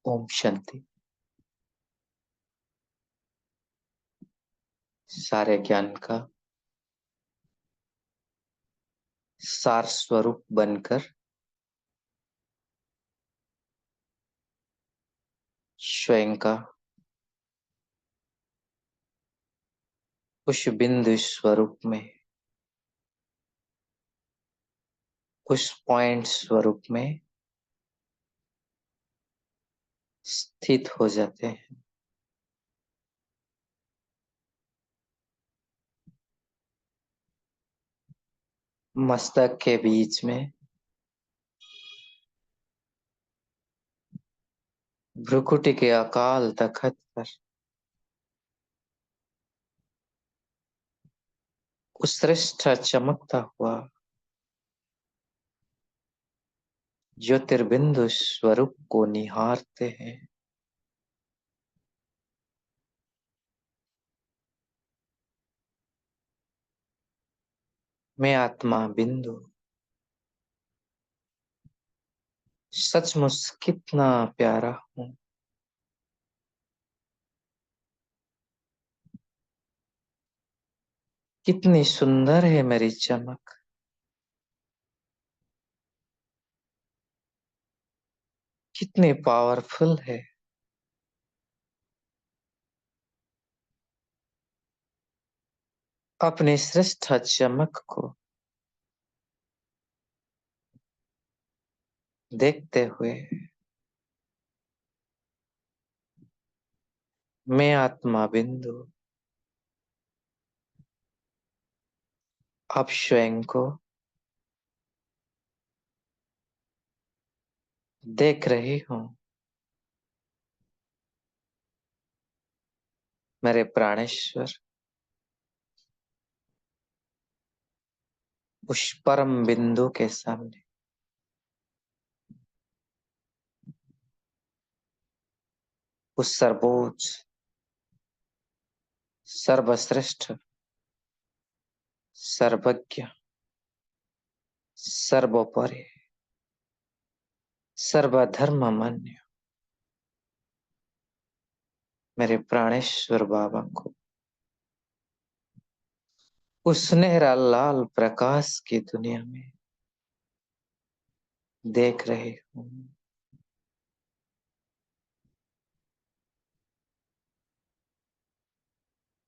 ओम शांति। सारे ज्ञान का सार स्वरूप बनकर स्वयं का उस बिंदु स्वरूप में, उस पॉइंट स्वरूप में स्थित हो जाते हैं। मस्तक के बीच में भ्रुकुटी के अकाल तखत पर उस श्रेष्ठ चमकता हुआ ज्योतिर्बिंदु स्वरूप को निहारते हैं। मैं आत्मा बिंदु सचमुच कितना प्यारा हूँ। कितनी सुंदर है मेरी चमक। कितनी पावरफुल है। अपनी श्रेष्ठ चमक को देखते हुए मैं आत्मा बिंदु अब स्वयं को देख रही हूँ। मेरे प्राणेश्वर उस परम बिंदु के सामने उस सर्वोच्च सर्वश्रेष्ठ सर्वज्ञ सर्वोपरि सर्वधर्ममान्य मेरे प्राणेश्वर बाबा को उस सुनहरा लाल प्रकाश की दुनिया में देख रही हूँ।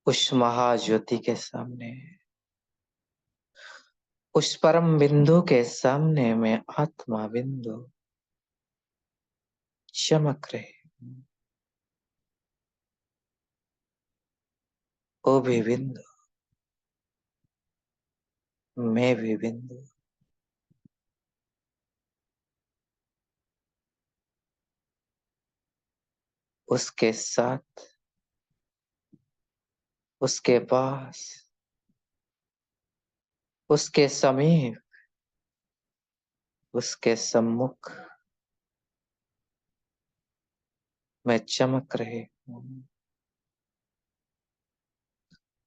उस महाज्योति के सामने उस परम बिंदु के सामने मैं आत्मा बिंदु चमक रही हूँ। वो भी बिंदु, मैं भी बिंदु। उसके साथ उसके पास उसके समीप उसके सम्मुख मैं चमक रही हूँ।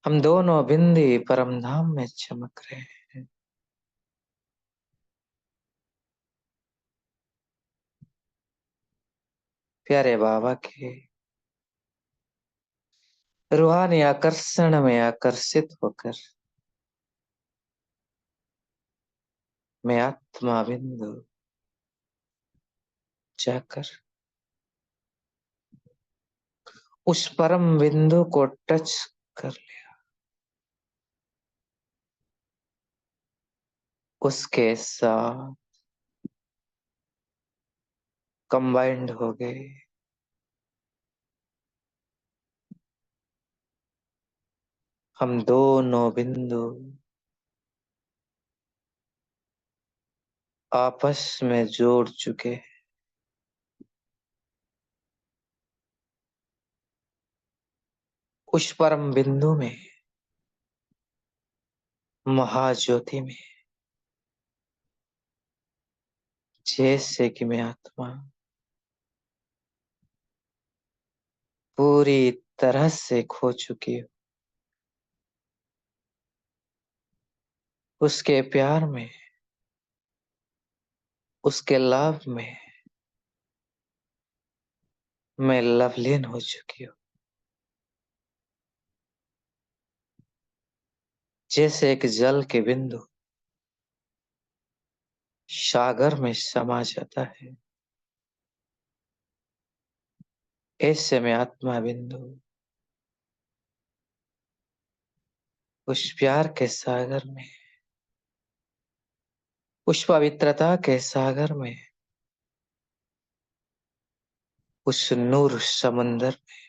हम दोनों बिंदी परम धाम में चमक रहे हैं। प्यारे बाबा के रूहानी आकर्षण में आकर्षित होकर मैं आत्मा बिंदु जाकर उस परम बिंदु को टच कर लिया। उसके साथ कंबाइंड हो गए। हम दोनों बिंदु आपस में जोड़ चुके। उस परम बिंदु में महाज्योति में जैसे कि मैं आत्मा पूरी तरह से खो चुकी हूँ। उसके प्यार में उसके लाभ में मैं लवलीन हो चुकी हूँ, जैसे एक जल के बिंदु सागर में समा जाता है, ऐसे में आत्मा बिंदु उस प्यार के सागर में, उस पवित्रता के सागर में, उस नूर समुंदर में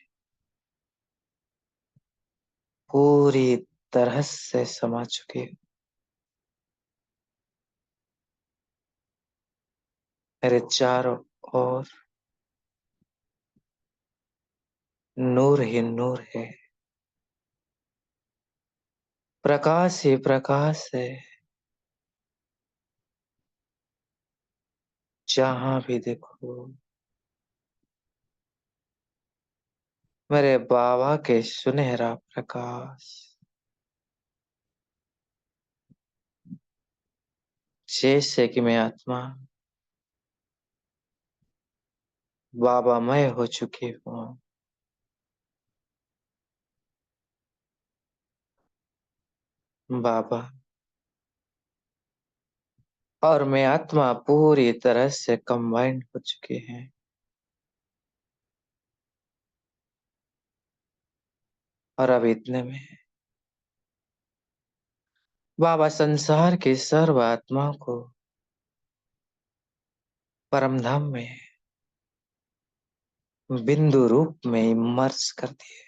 पूरी तरह से समा चुकी हूँ। मेरे चारों ओर नूर ही नूर है, प्रकाश ही प्रकाश है। जहां भी देखो मेरे बाबा के सुनहरा प्रकाश, जैसे कि मैं आत्मा बाबामय हो चुकी हूँ। बाबा और मैं आत्मा पूरी तरह से कंबाइंड हो चुकी हैं। और अब इतने में बाबा संसार की सर्व आत्माओं को परम धाम में बिंदु रूप में इमर्स कर दिए।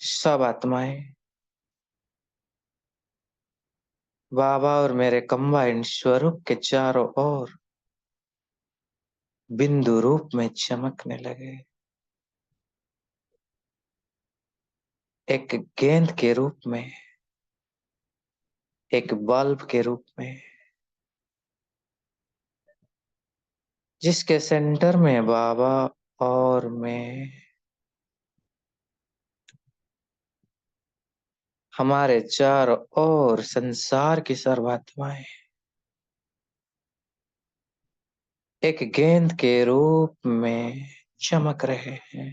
सब आत्माएं बाबा और मेरे कंबाइंड स्वरूप के चारों ओर बिंदु रूप में चमकने लगे। एक गेंद के रूप में, एक बल्ब के रूप में, जिसके सेंटर में बाबा और मैं, हमारे चारों ओर संसार की सर्वात्माएं एक गेंद के रूप में चमक रहे हैं।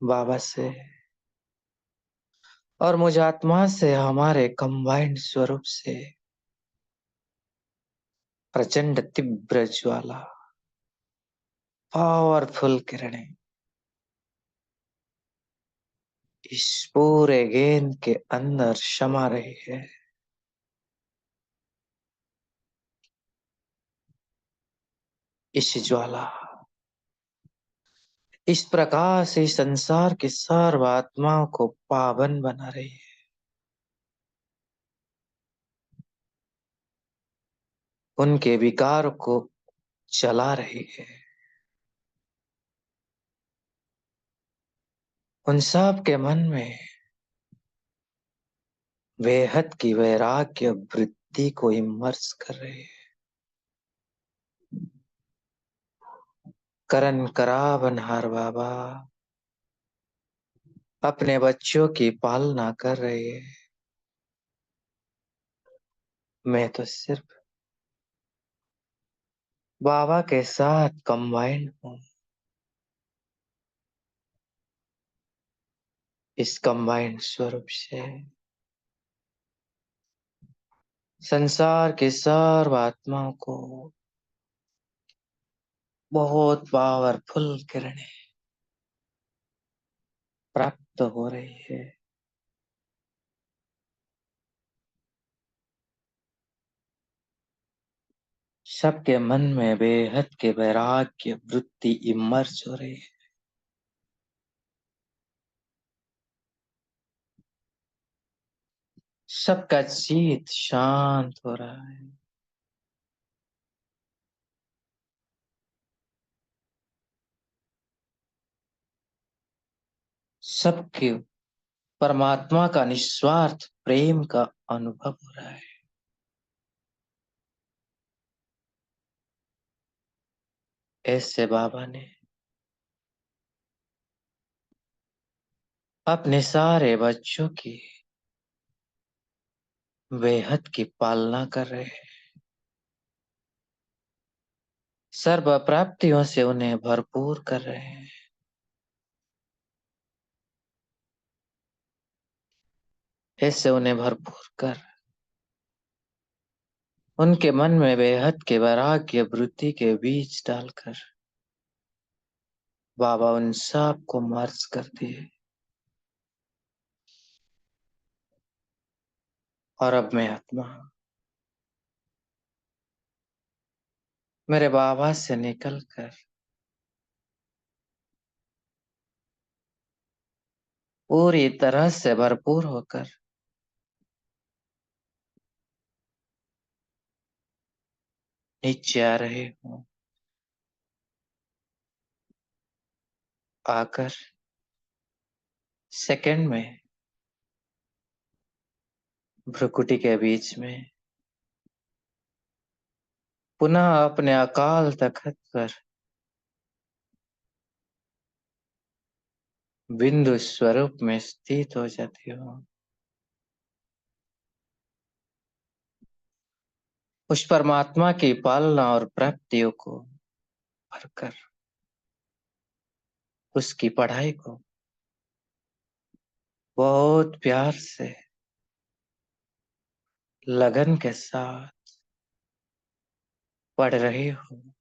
बाबा से और मुझ आत्मा से, हमारे कंबाइंड स्वरूप से प्रचंड तीव्र ज्वाला, पावरफुल किरणें इस पूरे गेंद के अंदर समा रही है। इस ज्वाला, इस प्रकाश इस संसार की सर्व आत्माओं को पावन बना रही है। उनके विकार को जला रही है। उन सब के मन में बेहद की वैराग्य वृत्ति को इमर्स कर रहे हैं। करण करावनहार बाबा अपने बच्चों की पालना कर रहे हैं। मैं तो सिर्फ बाबा के साथ कंबाइंड हूँ। इस कंबाइंड स्वरूप से संसार के सर्व आत्माओं को बहुत पावरफुल किरणें प्राप्त हो रही है। सबके मन में बेहद के वैराग्य वृत्ति इमर्स हो रही है। सबका चित शांत हो रहा है। सबके परमात्मा का निस्वार्थ प्रेम का अनुभव हो रहा है। ऐसे बाबा ने अपने सारे बच्चों की बेहद की पालना कर रहे हैं। सर्व प्राप्तियों से उन्हें भरपूर कर रहे हैं। ऐसे उन्हें भरपूर कर उनके मन में बेहद के वैराग्य वृत्ति के बीज डालकर बाबा उन सब को मर्ज कर दिए। और अब मैं आत्मा मेरे बाबा से निकलकर पूरी तरह से भरपूर होकर नीचे आ रहे हूँ। आकर सेकंड में भ्रुकुटी के बीच में पुनः अपने अकाल तखत पर बिंदु स्वरूप में स्थित हो जाती हूँ। उस परमात्मा की पालना और प्राप्तियों को भरकर उसकी पढ़ाई को बहुत प्यार से लगन के साथ पढ़ रही हूँ।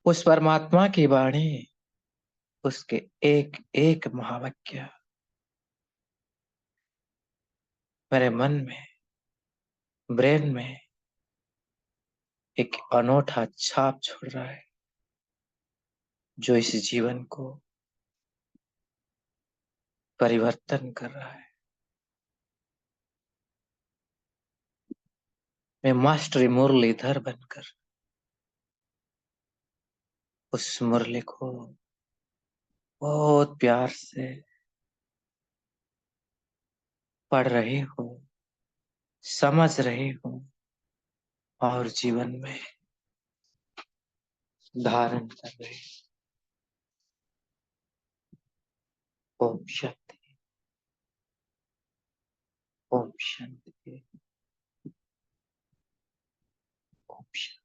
उस परमात्मा की वाणी, उसके एक एक महावाक्य मेरे मन में, ब्रेन में एक अनोखा छाप छोड़ रहा है, जो इस जीवन को परिवर्तन कर रहा है। मैं मास्टरी मुरलीधर बनकर उस मुरली को बहुत प्यार से पढ़ रही हूँ, समझ रही हूँ और जीवन में धारण कर रही हूँ। ओम शांति, ओम शांति, ओम शांति।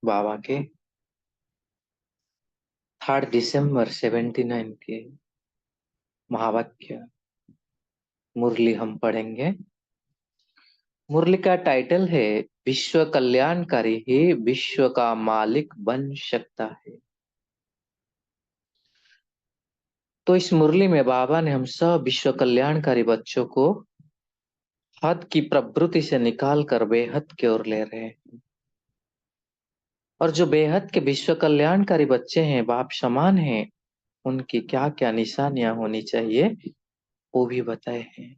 बाबा के 3 दिसंबर 79 के महावाक्य मुरली हम पढ़ेंगे। मुरली का टाइटल है विश्व कल्याणकारी ही विश्व का मालिक बन सकता है। तो इस मुरली में बाबा ने हम सब विश्व कल्याणकारी बच्चों को हद की प्रवृत्ति से निकाल कर बेहद की ओर ले रहे हैं। और जो बेहद के विश्व कल्याणकारी बच्चे हैं, बाप समान हैं, उनकी क्या क्या निशानियां होनी चाहिए वो भी बताए हैं।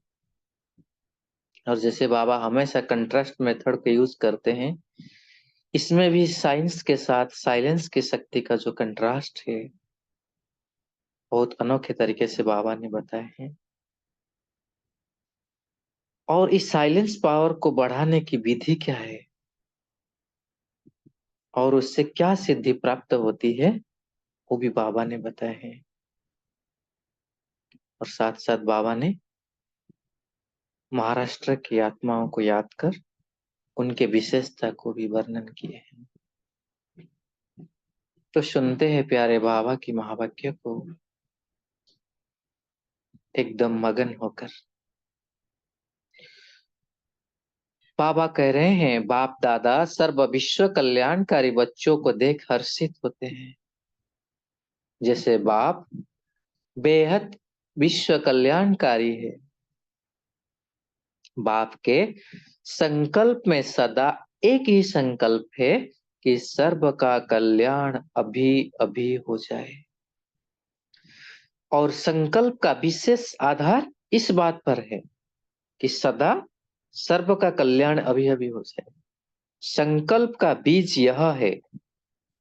और जैसे बाबा हमेशा कंट्रास्ट मेथड के यूज करते हैं, इसमें भी साइंस के साथ साइलेंस की शक्ति का जो कंट्रास्ट है बहुत अनोखे तरीके से बाबा ने बताए हैं। और इस साइलेंस पावर को बढ़ाने की विधि क्या है और उससे क्या सिद्धि प्राप्त होती है वो भी बाबा ने बताए हैं। और साथ साथ बाबा ने महाराष्ट्र की आत्माओं को याद कर उनके विशेषता को भी वर्णन किए हैं। तो सुनते हैं प्यारे बाबा की महावाक्य को एकदम मगन होकर। बाबा कह रहे हैं, बाप दादा सर्व विश्व कल्याणकारी बच्चों को देख हर्षित होते हैं। जैसे बाप बेहद विश्व कल्याणकारी है, बाप के संकल्प में सदा एक ही संकल्प है कि सर्व का कल्याण अभी अभी हो जाए। और संकल्प का विशेष आधार इस बात पर है कि सदा सर्व का कल्याण अभी अभी हो जाए। संकल्प का बीज यह है,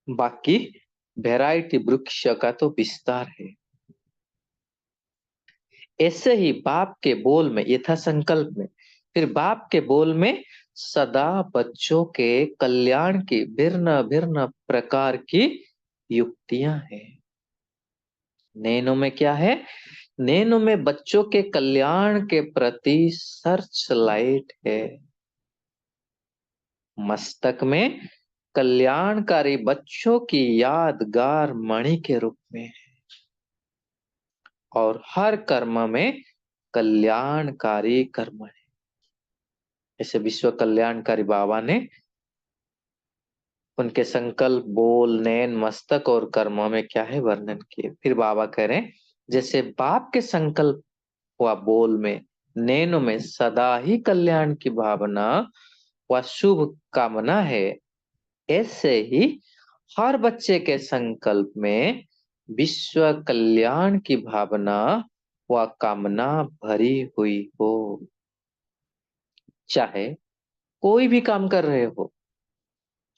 बाकी वैरायटी वृक्ष का तो विस्तार है। ऐसे ही बाप के बोल में, यथा संकल्प में, फिर बाप के बोल में सदा बच्चों के कल्याण की भिन्न भिन्न प्रकार की युक्तियां हैं। नैनो में क्या है नैनो में बच्चों के कल्याण के प्रति सर्च लाइट है। मस्तक में कल्याणकारी बच्चों की यादगार मणि के रूप में है। और हर कर्म में कल्याणकारी कर्म है। ऐसे विश्व कल्याणकारी बाबा ने उनके संकल्प, बोल, नैन, मस्तक और कर्मों में क्या है वर्णन किए। फिर बाबा कह रहे हैं, जैसे बाप के संकल्प व बोल में, नैनो में सदा ही कल्याण की भावना व शुभ कामना है, ऐसे ही हर बच्चे के संकल्प में विश्व कल्याण की भावना व कामना भरी हुई हो। चाहे कोई भी काम कर रहे हो,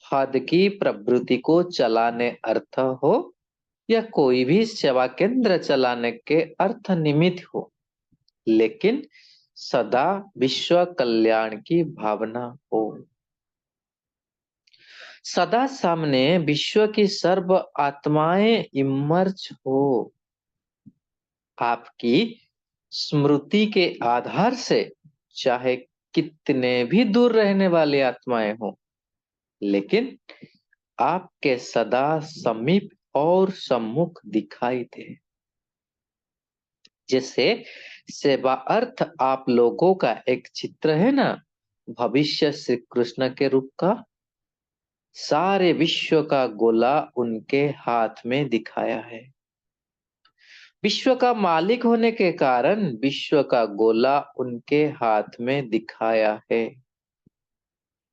हद की प्रवृत्ति को चलाने अर्थ हो या कोई भी सेवा केंद्र चलाने के अर्थ निमित्त हो, लेकिन सदा विश्व कल्याण की भावना हो। सदा सामने विश्व की सर्व आत्माएं इमर्ज हो। आपकी स्मृति के आधार से चाहे कितने भी दूर रहने वाली आत्माएं हो, लेकिन आपके सदा समीप और सम्मुख दिखाई दे। जैसे सेवा अर्थ आप लोगों का एक चित्र है ना, भविष्य श्री कृष्ण के रूप का, सारे विश्व का गोला उनके हाथ में दिखाया है। विश्व का मालिक होने के कारण विश्व का गोला उनके हाथ में दिखाया है।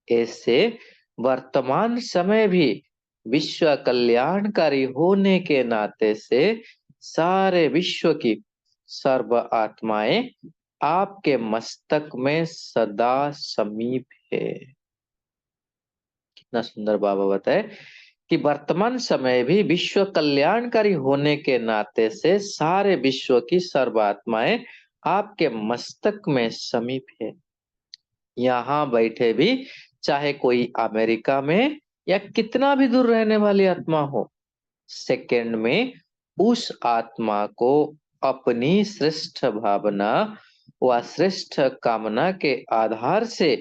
ऐसे वर्तमान समय भी विश्व कल्याणकारी होने के नाते से सारे विश्व की सर्व आत्माएं आपके मस्तक में सदा समीप है। कितना सुंदर बाबा बताए कि वर्तमान समय भी विश्व कल्याणकारी होने के नाते से सारे विश्व की सर्व आत्माएं आपके मस्तक में समीप है। यहाँ बैठे भी चाहे कोई अमेरिका में या कितना भी दूर रहने वाली आत्मा हो, सेकंड में उस आत्मा को अपनी श्रेष्ठ भावना व श्रेष्ठ कामना के आधार से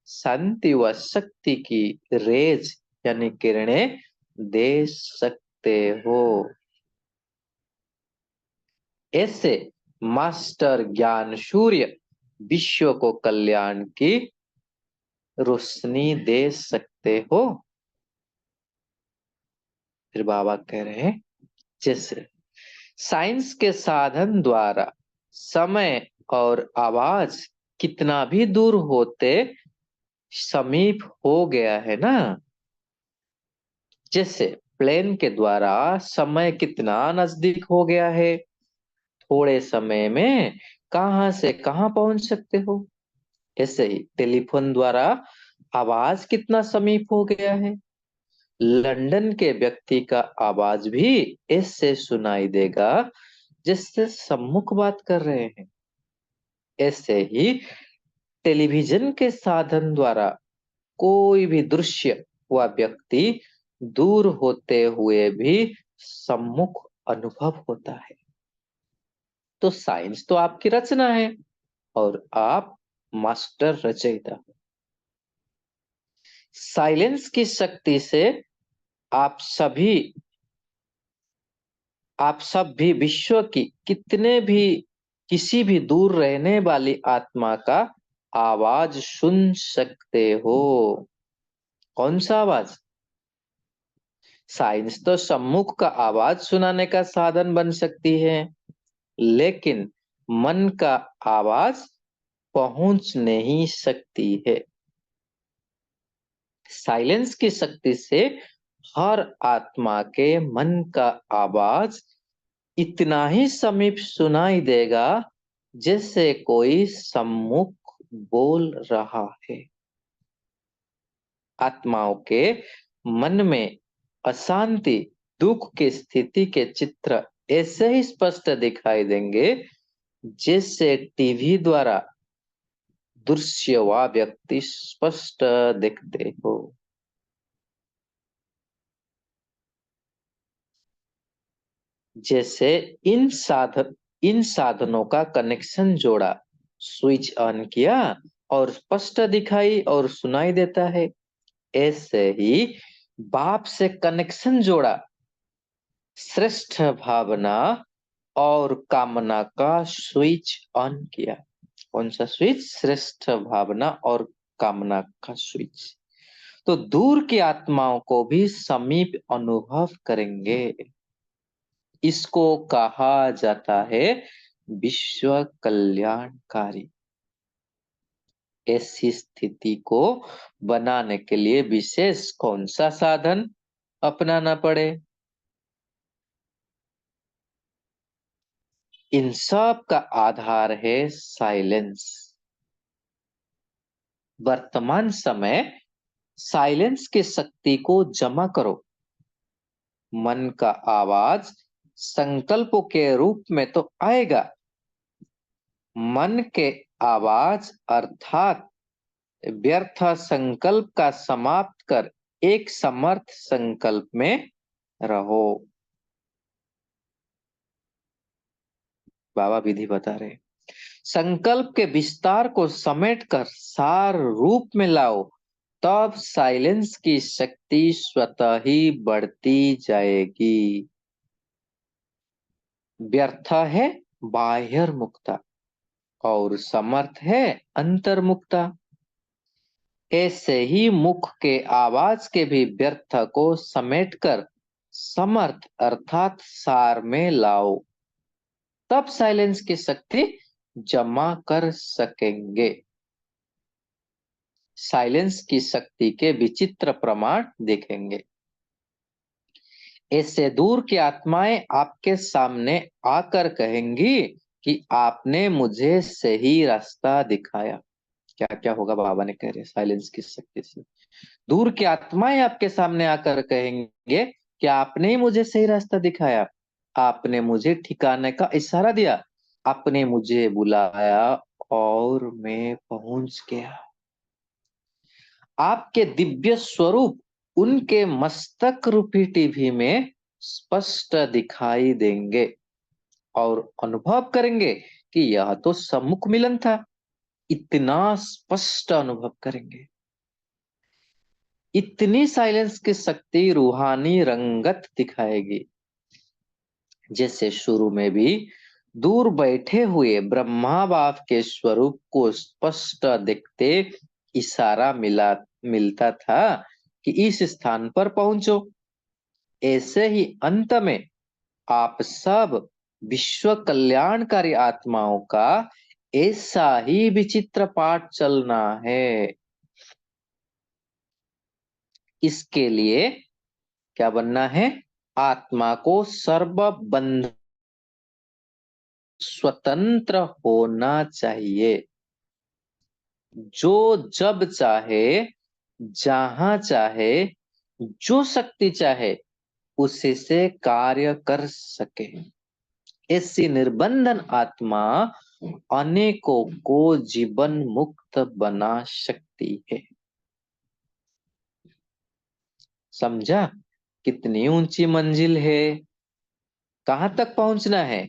शांति व शक्ति की रेज यानी किरणें दे सकते हो। ऐसे मास्टर ज्ञान सूर्य विश्व को कल्याण की रोशनी दे सकते हो। फिर बाबा कह रहे हैं, जैसे साइंस के साधन द्वारा समय और आवाज कितना भी दूर होते समीप हो गया है ना, जैसे प्लेन के द्वारा समय कितना नजदीक हो गया है, थोड़े समय में कहां से कहां पहुंच सकते हो। ऐसे ही टेलीफोन द्वारा आवाज कितना समीप हो गया है, लंदन के व्यक्ति का आवाज भी ऐसे सुनाई देगा जिससे सम्मुख बात कर रहे हैं। ऐसे ही टेलीविजन के साधन द्वारा कोई भी दृश्य व व्यक्ति दूर होते हुए भी सम्मुख अनुभव होता है। तो साइंस तो आपकी रचना है और आप मास्टर रचयिता। साइलेंस की शक्ति से आप सभी आप सब भी विश्व की कितने भी किसी भी दूर रहने वाली आत्मा का आवाज सुन सकते हो। कौन सा आवाज? साइंस तो सम्मुख का आवाज सुनाने का साधन बन सकती है, लेकिन मन का आवाज पहुंच नहीं सकती है। साइलेंस की शक्ति से हर आत्मा के मन का आवाज इतना ही समीप सुनाई देगा जैसे कोई सम्मुख बोल रहा है। आत्माओं के मन में अशांति, दुख की स्थिति के चित्र ऐसे ही स्पष्ट दिखाई देंगे जैसे टीवी द्वारा दृश्य व व्यक्ति स्पष्ट दिखते हो। जैसे इन साधन इन साधनों का कनेक्शन जोड़ा, स्विच ऑन किया और स्पष्ट दिखाई और सुनाई देता है। ऐसे ही बाप से कनेक्शन जोड़ा, श्रेष्ठ भावना और कामना का स्विच ऑन किया। कौन सा स्विच? श्रेष्ठ भावना और कामना का स्विच। तो दूर की आत्माओं को भी समीप अनुभव करेंगे। इसको कहा जाता है विश्व कल्याणकारी। ऐसी स्थिति को बनाने के लिए विशेष कौन सा साधन अपनाना पड़े? इन सब का आधार है साइलेंस। वर्तमान समय साइलेंस की शक्ति को जमा करो। मन का आवाज संकल्पों के रूप में तो आएगा। मन के आवाज अर्थात व्यर्थ संकल्प का समाप्त कर एक समर्थ संकल्प में रहो। बाबा विधि बता रहे, संकल्प के विस्तार को समेटकर सार रूप में लाओ, तब साइलेंस की शक्ति स्वतः ही बढ़ती जाएगी। व्यर्थ है बाह्य मुक्ता और समर्थ है अंतर्मुक्ता। ऐसे ही मुख के आवाज के भी व्यर्थ को समेटकर समर्थ अर्थात सार में लाओ, तब साइलेंस की शक्ति जमा कर सकेंगे। साइलेंस की शक्ति के विचित्र प्रमाण देखेंगे। ऐसे दूर की आत्माएं आपके सामने आकर कहेंगी कि आपने मुझे सही रास्ता दिखाया। क्या क्या होगा बाबा ने कह रहे साइलेंस की शक्ति से। दूर की आत्माएं आपके सामने आकर कहेंगे कि आपने ही मुझे सही रास्ता दिखाया, आपने मुझे ठिकाने का इशारा दिया, आपने मुझे बुलाया और मैं पहुंच गया। आपके दिव्य स्वरूप उनके मस्तक रूपी टीवी में स्पष्ट दिखाई देंगे और अनुभव करेंगे कि यह तो सम्मुख मिलन था। इतना स्पष्ट अनुभव करेंगे। इतनी साइलेंस की शक्ति रूहानी रंगत दिखाएगी। जैसे शुरू में भी दूर बैठे हुए ब्रह्मा बाप के स्वरूप को स्पष्ट देखते इशारा मिलता था कि इस स्थान पर पहुंचो। ऐसे ही अंत में आप सब विश्व कल्याणकारी आत्माओं का ऐसा ही विचित्र पाठ चलना है। इसके लिए क्या बनना है? आत्मा को सर्व बंध स्वतंत्र होना चाहिए। जो जब चाहे, जहां चाहे, जो शक्ति चाहे उसी से कार्य कर सके। ऐसी निर्बंधन आत्मा अनेकों को जीवन मुक्त बना सकती है। समझा? कितनी ऊंची मंजिल है। कहां तक पहुंचना है?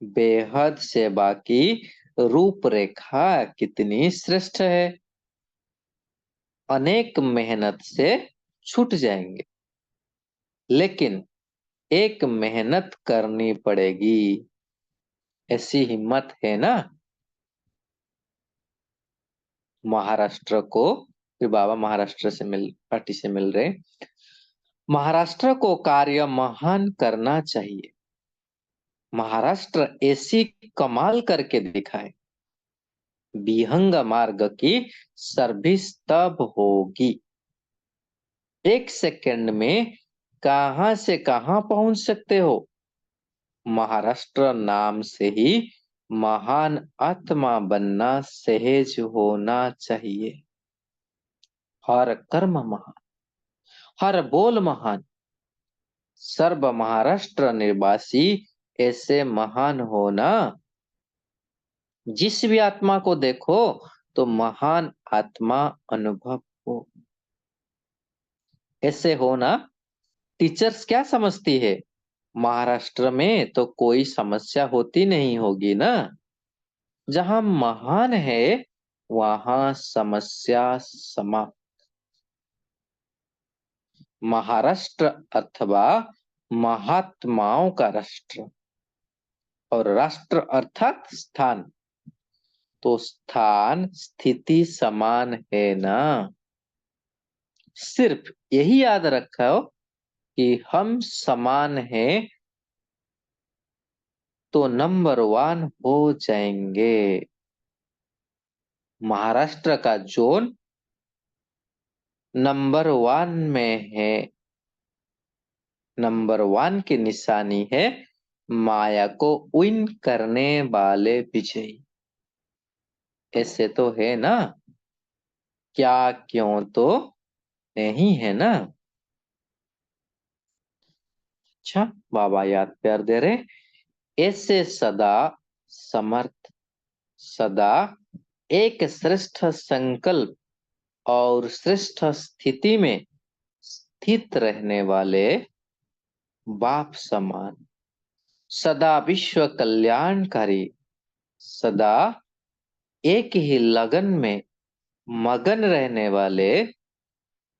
बेहद से बाकी रूपरेखा कितनी श्रेष्ठ है। अनेक मेहनत से छूट जाएंगे, लेकिन एक मेहनत करनी पड़ेगी। ऐसी हिम्मत है ना? महाराष्ट्र को, फिर बाबा महाराष्ट्र से पार्टी से मिल रहे। महाराष्ट्र को कार्य महान करना चाहिए। महाराष्ट्र ऐसी कमाल करके दिखाए, विहंग मार्ग की सर्विस तब होगी। एक सेकंड में कहां से कहां पहुंच सकते हो। महाराष्ट्र नाम से ही महान आत्मा बनना सहज होना चाहिए। हर कर्म महान, हर बोल महान। सर्व महाराष्ट्र निवासी ऐसे महान होना। जिस भी आत्मा को देखो तो महान आत्मा अनुभव हो। ऐसे होना। टीचर्स क्या समझती है? महाराष्ट्र में तो कोई समस्या होती नहीं होगी ना। जहां महान है वहां समस्या समाप्त। महाराष्ट्र अथवा महात्माओं का राष्ट्र, और राष्ट्र अर्थात स्थान, तो स्थान स्थिति समान है ना। सिर्फ यही याद रखो कि हम समान हैं तो नंबर वन हो जाएंगे। महाराष्ट्र का जोन नंबर वन में है। नंबर वन की निशानी है माया को विन करने वाले विजयी। ऐसे तो है ना, क्या क्यों तो नहीं है ना। अच्छा, बाबा याद प्यार दे रहे। ऐसे सदा समर्थ, सदा एक श्रेष्ठ संकल्प और श्रेष्ठ स्थिति में स्थित रहने वाले बाप समान, सदा विश्व कल्याणकारी, सदा एक ही लगन में मगन रहने वाले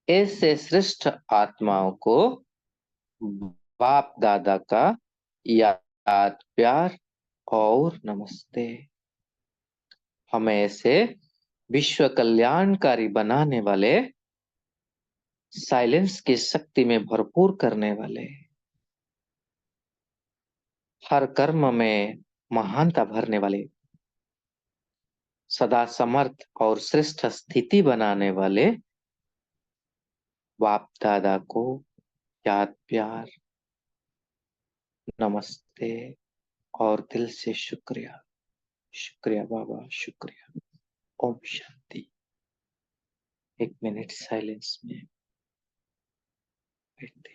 ऐसे श्रेष्ठ आत्माओं को बाप दादा का याद प्यार और नमस्ते। हमें ऐसे विश्व कल्याणकारी बनाने वाले, साइलेंस की शक्ति में भरपूर करने वाले, हर कर्म में महानता भरने वाले, सदा समर्थ और श्रेष्ठ स्थिति बनाने वाले बाप दादा को याद प्यार नमस्ते और दिल से शुक्रिया। शुक्रिया बाबा, शुक्रिया। ओम शांति। 1 मिनट साइलेंस में बैठते।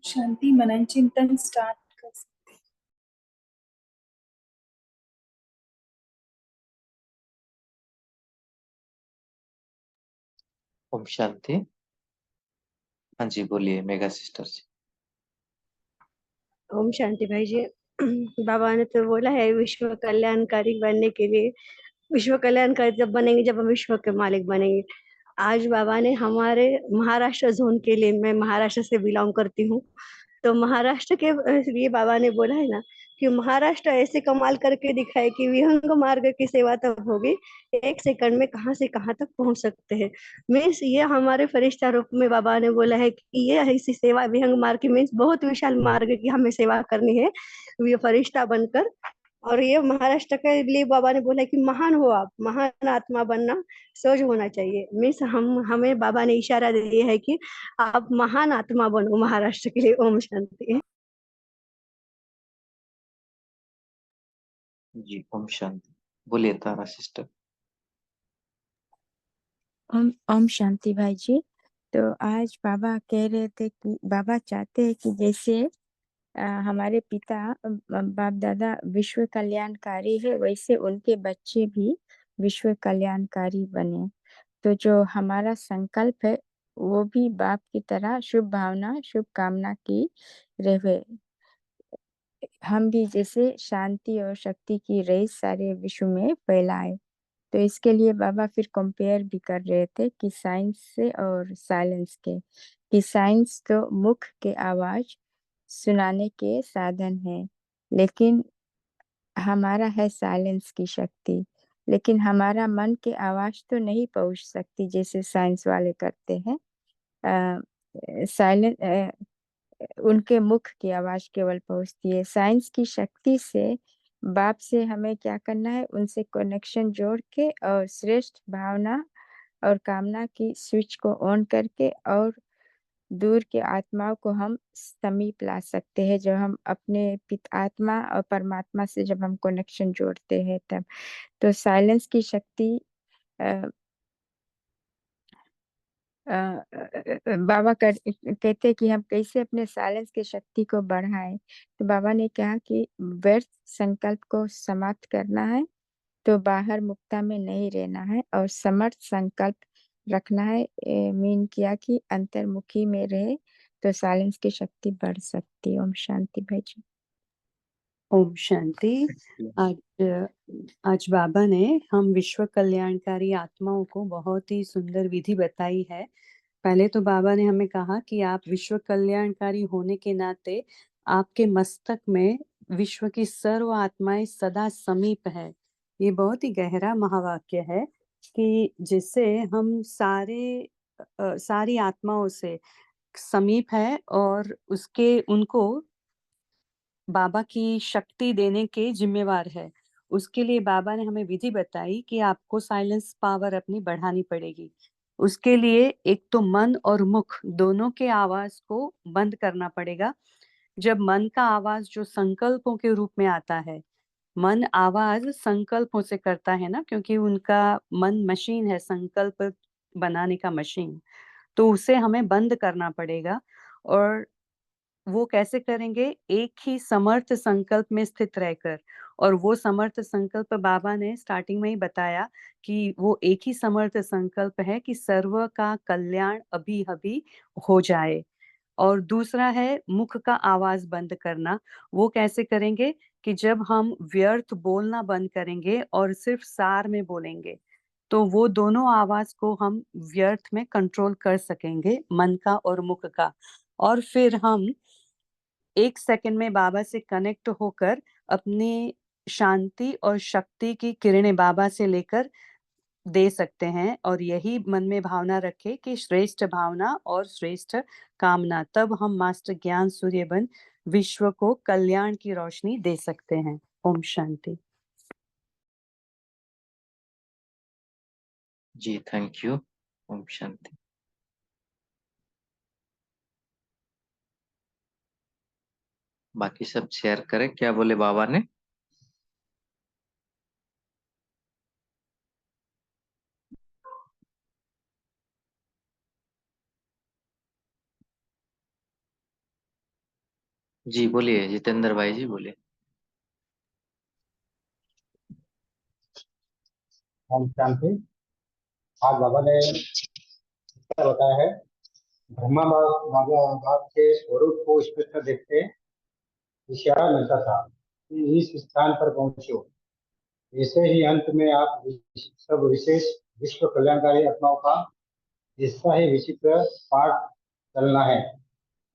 शांति मनन चिंतन स्टार्ट कर सकते हैं। ओम शांति। हाँ जी, बोलिए मेगा सिस्टर जी। ओम शांति भाई जी। बाबा ने तो बोला है विश्व कल्याणकारी बनने के लिए, विश्व कल्याणकारी जब बनेंगे जब हम विश्व के मालिक बनेंगे। आज बाबा ने हमारे महाराष्ट्र जोन के लिए, मैं महाराष्ट्र से बिलोंग करती हूँ, तो महाराष्ट्र के लिए बाबा ने बोला है ना कि महाराष्ट्र ऐसे कमाल करके दिखाए कि विहंग मार्ग की सेवा तब होगी, 1 सेकंड में कहाँ से कहाँ तक पहुंच सकते हैं। मीन्स ये हमारे फरिश्ता रूप में बाबा ने बोला है कि ये ऐसी सेवा विहंग मार्ग की मीन्स बहुत विशाल मार्ग की हमें सेवा करनी है, ये फरिश्ता बनकर और ये महाराष्ट्र के लिए बाबा ने बोला कि महान हो आप, महान आत्मा बनना सोच होना चाहिए। मीन्स हमें बाबा ने इशारा दिया है कि आप महान आत्मा बनो महाराष्ट्र के लिए। ओम शांति। जी ओम शांति। बोलिए तारा सिस्टर। ओम ओम शांति भाई जी। तो आज बाबा कह रहे थे कि बाबा चाहते हैं कि जैसे हमारे पिता बाप दादा विश्व कल्याणकारी है, वैसे उनके बच्चे भी विश्व कल्याणकारी बने। तो जो हमारा संकल्प है वो भी बाप की तरह शुभ भावना शुभ कामना की रहे। हम भी जैसे शांति और शक्ति की रेस सारे विश्व में फैलाए। तो इसके लिए बाबा फिर कंपेयर भी कर रहे थे कि साइंस से और साइलेंस के, कि साइंस तो मुख के आवाज सुनाने के साधन है, लेकिन हमारा है साइलेंस की शक्ति। लेकिन हमारा मन के आवाज तो नहीं पहुंच सकती जैसे साइंस वाले करते हैं। साइलेंस उनके मुख की आवाज केवल पहुंचती है। साइंस की शक्ति से बाप से हमें क्या करना है, उनसे कनेक्शन जोड़ के और श्रेष्ठ भावना और कामना की स्विच को ऑन करके और दूर के आत्माओं को हम समीप ला सकते हैं। जब हम अपने पित आत्मा और परमात्मा से जब हम कनेक्शन जोड़ते हैं तब। तो साइलेंस की शक्ति बाबा कहते हैं कि हम कैसे अपने साइलेंस की शक्ति को बढ़ाएं। तो बाबा ने कहा कि व्यर्थ संकल्प को समाप्त करना है, तो बाहर मुक्ता में नहीं रहना है और समर्थ संकल्प रखना है। मीन किया कि अंतर्मुखी में रहे तो साइलेंस की शक्ति बढ़ सकती है। ओम शांति भाई जी। ओम शांति। आज बाबा ने हम विश्व कल्याणकारी आत्माओं को बहुत ही सुंदर विधि बताई है। पहले तो बाबा ने हमें कहा कि आप विश्व कल्याणकारी होने के नाते आपके मस्तक में विश्व की सर्व आत्माएं सदा समीप है। ये बहुत ही गहरा महावाक्य है कि जिससे हम सारी आत्माओं से समीप है और उनको बाबा की शक्ति देने के जिम्मेवार है। उसके लिए बाबा ने हमें विधि बताई कि आपको साइलेंस पावर अपनी बढ़ानी पड़ेगी। उसके लिए एक तो मन और मुख दोनों के आवाज को बंद करना पड़ेगा। जब मन का आवाज जो संकल्पों के रूप में आता है, मन आवाज संकल्पों से करता है ना, क्योंकि उनका मन मशीन है, संकल्प बनाने का मशीन। तो उसे हमें बंद करना पड़ेगा। और वो कैसे करेंगे? एक ही समर्थ संकल्प में स्थित रहकर। और वो समर्थ संकल्प बाबा ने स्टार्टिंग में ही बताया कि वो एक ही समर्थ संकल्प है कि सर्व का कल्याण अभी अभी हो जाए। और दूसरा है मुख का आवाज बंद करना। वो कैसे करेंगे? कि जब हम व्यर्थ बोलना बंद करेंगे और सिर्फ सार में बोलेंगे, तो वो दोनों आवाज को हम व्यर्थ में कंट्रोल कर सकेंगे, मन का और मुख का। और फिर हम 1 सेकंड में बाबा से कनेक्ट होकर अपनी शांति और शक्ति की किरणें बाबा से लेकर दे सकते हैं। और यही मन में भावना रखे कि श्रेष्ठ भावना और श्रेष्ठ कामना, तब हम मास्टर ज्ञान सूर्य बन विश्व को कल्याण की रोशनी दे सकते हैं। ओम शांति। जी थैंक यू। ओम शांति। बाकी सब शेयर करें, क्या बोले बाबा ने? जी बोलिए जितेंद्र भाई जी, बोलिए। ओम शांति। आज बाबा ने क्या बताया है, ब्रह्मा बाप के स्वरूप को स्पष्ट देखते इशारा मिलता था कि इस स्थान पर पहुंचो। ऐसे ही अंत में आप सब विशेष विश्व कल्याणकारी आत्माओं का हिस्सा ही विचित्र पाठ चलना है।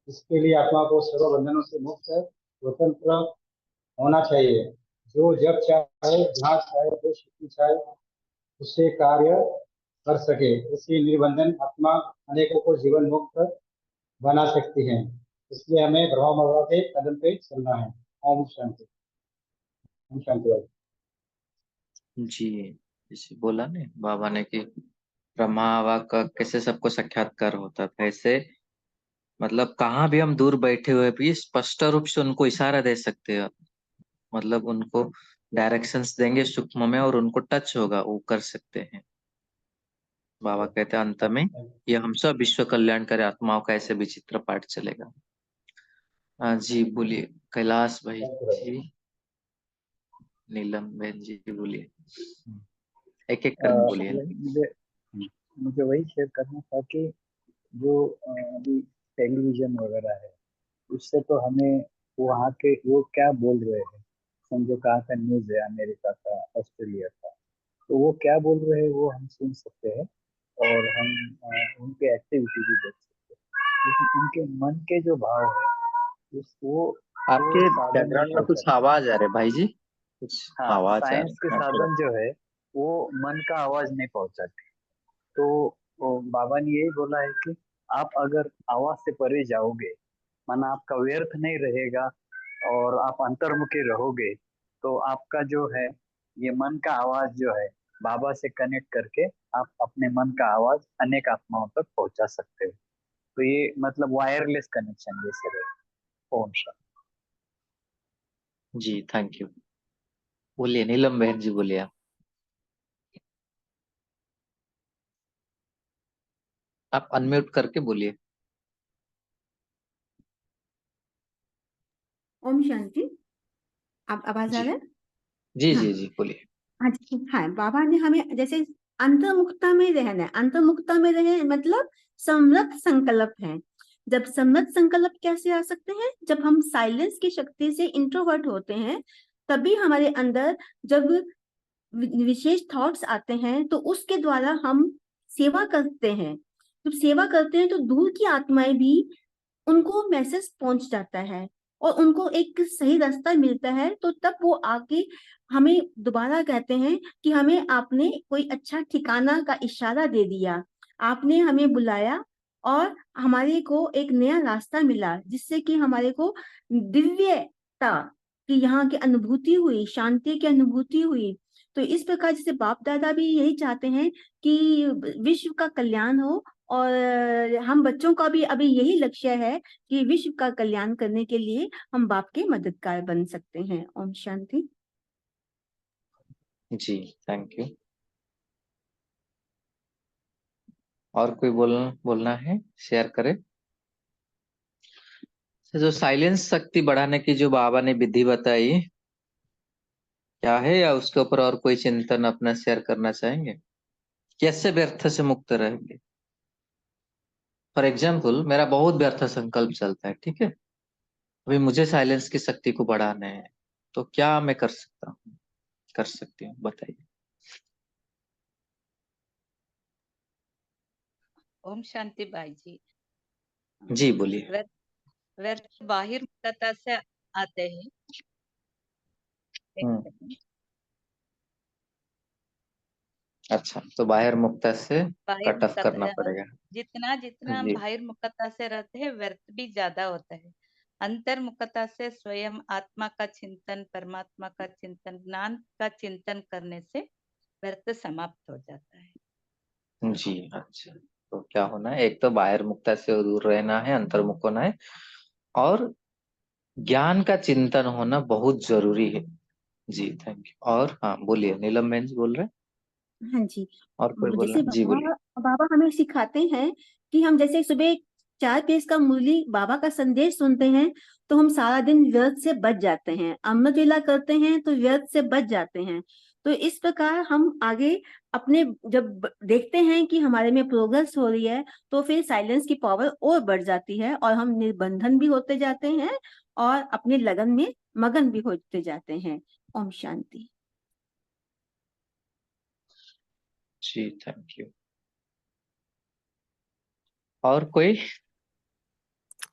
इसके लिए आत्मा को सर्व बंधनों से मुक्त स्वतंत्र होना चाहिए, जो जब चाहे जहाँ चाहे जो शक्ति चाहे उससे कार्य कर सके। ऐसी निर्बंधन आत्मा अनेकों को जीवन मुक्त बना सकती है। इसलिए हमें ब्रह्मा बाबा के कदम पे चलना है। ओम शांति। ओम शांति भाई। जी, जैसे बोला ने बाबा ने कि ब्रह्मा आवा का कैसे सबको साक्षात्कार होता था, ऐसे मतलब कहाँ भी हम दूर बैठे हुए भी स्पष्ट रूप से उनको इशारा दे सकते हैं, मतलब उनको डायरेक्शंस देंगे सूक्ष्म में और उनको टच होगा, वो कर सकते हैं। बाबा कहते हैं अंत में ये हम सब विश्व कल्याण करे आत्माओं का ऐसे विचित्र पाठ चलेगा। हाँ जी बोलिए कैलाश भाई जी, नीलम बहन जी बोलिए, एक एक करके बोलिए ना। वही मुझे वही शेयर करना था कि जो अभी टेलीविजन वगैरह है उससे तो हमें वहाँ के वो क्या बोल रहे हैं, समझो कहाँ का न्यूज़ है, अमेरिका का, ऑस्ट्रेलिया का, तो वो क्या बोल रहे हैं वो हम सुन सकते हैं और हम उनके एक्टिविटी भी देख सकते हैं, लेकिन उनके मन के जो भाव है वो आपके साधन नहीं बैकग्राउंड में कुछ पहुंचा। आवाज आ रहे भाई जी, कुछ हाँ, आवाज आ साइंस के रही है थोड़ा। साधन जो है वो मन का आवाज नहीं पहुंचाते। तो बाबा ने यही बोला है कि आप अगर आवाज से परे जाओगे, माना आपका व्यर्थ नहीं रहेगा और आप अंतर्मुखी रहोगे, तो आपका जो है ये मन का आवाज जो है बाबा से कनेक्ट करके आप अपने मन का आवाज अनेक आत्माओं तक पहुंचा सकते हो। तो ये मतलब वायरलेस कनेक्शन जैसे रहे। ओम शांति। जी थैंक यू। बोलिए नीलम बहन जी बोलिए आप अनम्यूट करके बोलिए। ओम शांति। आप आवाज आ जी रहा है? जी हाँ जी जी बोलिए। हाँ जी, हाँ बाबा ने हमें जैसे अंतर्मुखता में रहना है, अंतर्मुखता में रहे मतलब समृद्ध संकल्प है। जब समृद्ध संकल्प कैसे आ सकते हैं? जब हम साइलेंस की शक्ति से इंट्रोवर्ट होते हैं, तभी हमारे अंदर जब विशेष थॉट्स आते हैं तो उसके द्वारा हम सेवा करते हैं। जब सेवा करते हैं तो दूर की आत्माएं भी उनको मैसेज पहुंच जाता है और उनको एक सही रास्ता मिलता है, तो तब वो आके हमें दोबारा कहते हैं कि हमें आपने कोई अच्छा ठिकाना का इशारा दे दिया, आपने हमें बुलाया और हमारे को एक नया रास्ता मिला, जिससे कि हमारे को दिव्यता की यहाँ की अनुभूति हुई, शांति की अनुभूति हुई। तो इस प्रकार जैसे बाप दादा भी यही चाहते हैं कि विश्व का कल्याण हो, और हम बच्चों का भी अभी यही लक्ष्य है कि विश्व का कल्याण करने के लिए हम बाप के मददगार बन सकते हैं। ओम शांति। जी थैंक यू। और कोई बोलना है शेयर करे। जो साइलेंस शक्ति बढ़ाने की जो बाबा ने विधि बताई क्या है, या उसके ऊपर और कोई चिंतन अपना शेयर करना चाहेंगे? कैसे व्यर्थ से मुक्त रहेंगे? फॉर एग्जाम्पल मेरा बहुत व्यर्थ संकल्प चलता है, ठीक है, अभी मुझे साइलेंस की शक्ति को बढ़ाना है, तो क्या मैं कर सकता हूँ, कर सकती हूँ, बताइए। ओम शांति भाई जी। जी बोलिए। व्यर्थ व्यर्थ बाहिर मुक्तता से आते हैं। एक सेकंड। अच्छा, तो बाहर मुक्ता से बाहिर कट ऑफ करना मुक्तता, पड़ेगा। जितना जितना हम जी बाहिर मुक्तता से रहते हैं व्यर्थ भी ज्यादा होता है। अंतर मुक्तता से स्वयं आत्मा का चिंतन, परमात्मा का चिंतन, ज्ञान का चिंतन करने से व्यर्थ समाप्त हो जाता है। जी अच्छा, तो क्या होना है, एक तो बाहर मुक्ता से दूर रहना है, अंतर्मुख होना है, और ज्ञान का चिंतन होना बहुत जरूरी है। जी थैंक यू। और हाँ बोलिए, नीलम बहन जी बोल रहे हैं, हाँ जी। और कोई बोल रहा जैसे है? जी बोलिए। बाबा बाबा हमें सिखाते हैं कि हम जैसे सुबह 4 पेज का मुरली बाबा का संदेश सुनते हैं तो हम सारा दिन व्यर्थ से बच जाते हैं, अमृत वेला करते हैं तो व्यर्थ से बच जाते हैं। तो इस प्रकार हम आगे अपने जब देखते हैं कि हमारे में प्रोग्रेस हो रही है, तो फिर साइलेंस की पावर और बढ़ जाती है और हम निर्बंधन भी होते जाते हैं और अपने लगन में मगन भी होते जाते हैं। ओम शांति। जी थैंक यू। और कोई?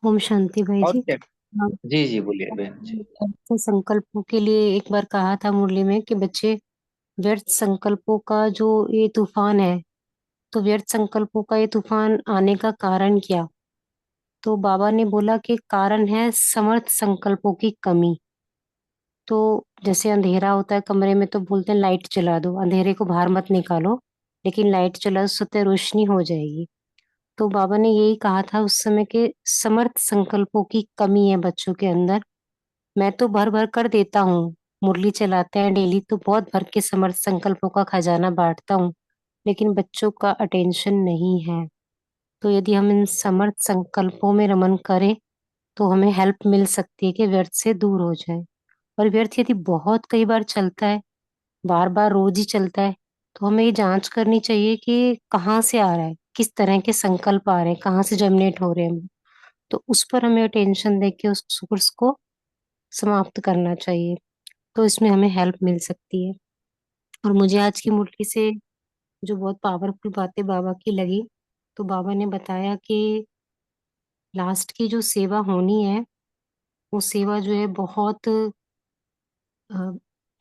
ओम शांति भाई और जी। क्या? हाँ, जी जी बोलिए बहन जी। व्यर्थ संकल्पों के लिए एक बार कहा था मुरली में कि बच्चे, व्यर्थ संकल्पों का जो ये तूफान है, तो व्यर्थ संकल्पों का ये तूफान आने का कारण क्या? तो बाबा ने बोला कि कारण है समर्थ संकल्पों की कमी। तो जैसे अंधेरा होता है कमरे में तो बोलते हैं लाइट जला दो, अंधेरे को बाहर मत निकालो, लेकिन लाइट जला दो सत्य रोशनी हो जाएगी। तो बाबा ने यही कहा था उस समय के समर्थ संकल्पों की कमी है बच्चों के अंदर। मैं तो भर भर कर देता हूँ, मुरली चलाते हैं डेली तो बहुत भर के समर्थ संकल्पों का खजाना बांटता हूँ, लेकिन बच्चों का अटेंशन नहीं है। तो यदि हम इन समर्थ संकल्पों में रमन करें तो हमें हेल्प मिल सकती है कि व्यर्थ से दूर हो जाए। और व्यर्थ यदि बहुत कई बार चलता है, बार बार रोज ही चलता है, तो हमें ये जांच करनी चाहिए कि कहाँ से आ रहा है, किस तरह के संकल्प आ रहे हैं, कहाँ से जर्मिनेट हो रहे हैं। तो उस पर हमें अटेंशन देके उस सोर्स को समाप्त करना चाहिए। तो इसमें हमें हेल्प मिल सकती है। और मुझे आज की मुरली से जो बहुत पावरफुल बातें बाबा की लगी, तो बाबा ने बताया कि लास्ट की जो सेवा होनी है वो सेवा जो है बहुत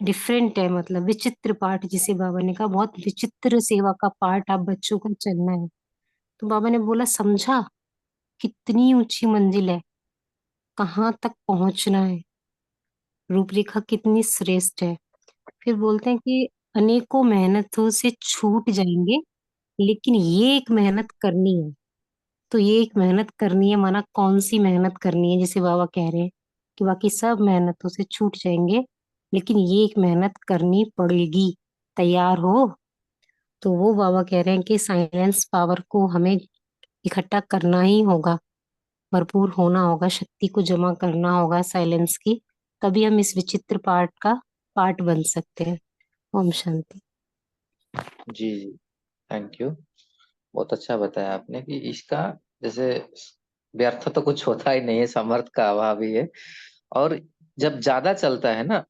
डिफरेंट है, मतलब विचित्र पाठ, जिसे बाबा ने कहा बहुत विचित्र सेवा का पाठ आप बच्चों को चलना है। तो बाबा ने बोला समझा कितनी ऊंची मंजिल है, कहाँ तक पहुंचना है, रूपरेखा कितनी श्रेष्ठ है। फिर बोलते हैं कि अनेकों मेहनतों से छूट जाएंगे, लेकिन ये एक मेहनत करनी है। तो ये एक मेहनत करनी है, माना कौन सी मेहनत करनी है, जैसे बाबा कह रहे हैं कि बाकी सब मेहनतों से छूट जाएंगे, लेकिन ये एक मेहनत करनी पड़ेगी, तैयार हो। तो वो बाबा कह रहे हैं कि साइलेंस पावर को हमें इकट्ठा करना ही होगा, भरपूर होना होगा, शक्ति को जमा करना होगा साइलेंस की, तभी हम इस विचित्र पार्ट का पार्ट बन सकते हैं। ओम शांति। जी जी, थैंक यू। बहुत अच्छा बताया आपने कि इसका जैसे व्यर्थ तो कुछ होता ही नहीं है, समर्थ का अभाव ही है। और जब ज्यादा चलता है ना,